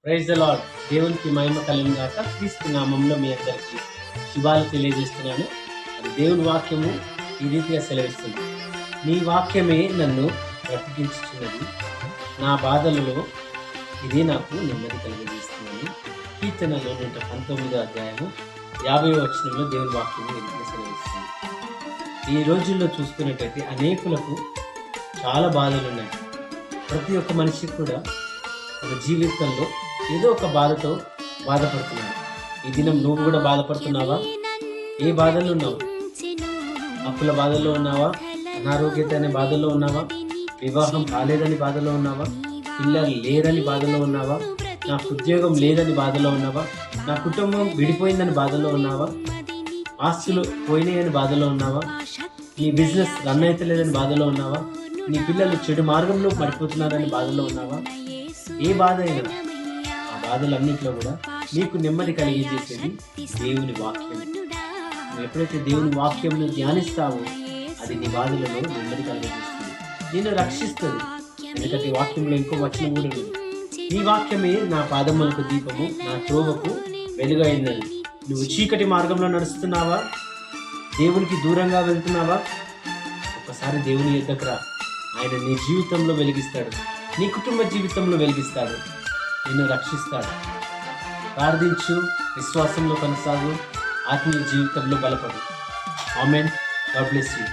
Praise the lord. దేవునికి మహిమ కలుగును గాక. క్రీస్తు నామంలో మీ అందరికీ శుభాలు తెలియజేస్తున్నాను. అది దేవుని వాక్యము ఈ రీతిగా సెలవిస్తుంది. నీ వాక్యమే నన్ను బ్రతికించుచున్నది, నా బాధలలో ఇది నాకు నెమ్మది కలిగజేస్తుందని కీర్తనలో 119 అధ్యాయము 50వ వచనంలో దేవుని వాక్యము ఈ రీతిగా సెలవిస్తుంది. ఈ రోజుల్లో చూసుకున్నట్టయితే అనేకులకు చాలా బాధలు ఉన్నాయి. ప్రతి ఒక్క మనిషికి కూడా ఒక జీవితంలో ఏదో ఒక బాధతో బాధపడుతున్నాడు. ఈ దినం నువ్వు కూడా బాధపడుతున్నావా? ఏ బాధల్లో ఉన్నావు? అప్పుల బాధల్లో ఉన్నావా? అనారోగ్యత అనే బాధల్లో ఉన్నావా? వివాహం కాలేదని బాధలో ఉన్నావా? పిల్లలు లేరని బాధలో ఉన్నావా? నాకు ఉద్యోగం లేదని బాధలో ఉన్నావా? నా కుటుంబం విడిపోయిందని బాధలో ఉన్నావా? ఆస్తులు పోయినాయని బాధలో ఉన్నావా? నీ బిజినెస్ రన్ అయితే లేదని బాధలో ఉన్నావా? నీ పిల్లలు చెడు మార్గంలో పడిపోతున్నారని బాధలో ఉన్నావా? ఏ బాధ అయినా ఆ బాధలన్నింటిలో కూడా నీకు నెమ్మది కలిగించేసేది దేవుని వాక్యం. నువ్వు ఎప్పుడైతే దేవుని వాక్యంను ధ్యానిస్తావో అది నీ బాధలలో నెమ్మది కలిగిస్తుంది, నిన్ను రక్షిస్తుంది. ఎందుకంటే వాక్యంలో ఇంకో వచనం కూడా ఉంది, నీ వాక్యమే నా పాదములకు దీపము, నా త్రోవకు వెలుగైనది. నువ్వు చీకటి మార్గంలో నడుస్తున్నావా? దేవునికి దూరంగా వెళ్తున్నావా? ఒకసారి దేవుని యొద్దకు రా. ఆయన నీ జీవితంలో వెలిగిస్తాడు, నీ కుటుంబ జీవితంలో వెలిగిస్తాడు, నిన్ను రక్షిస్తాడు. ప్రార్థించు, విశ్వాసంలో కొనసాగు, ఆత్మీయ జీవితంలో బలపడు. ఆమేన్. God bless you.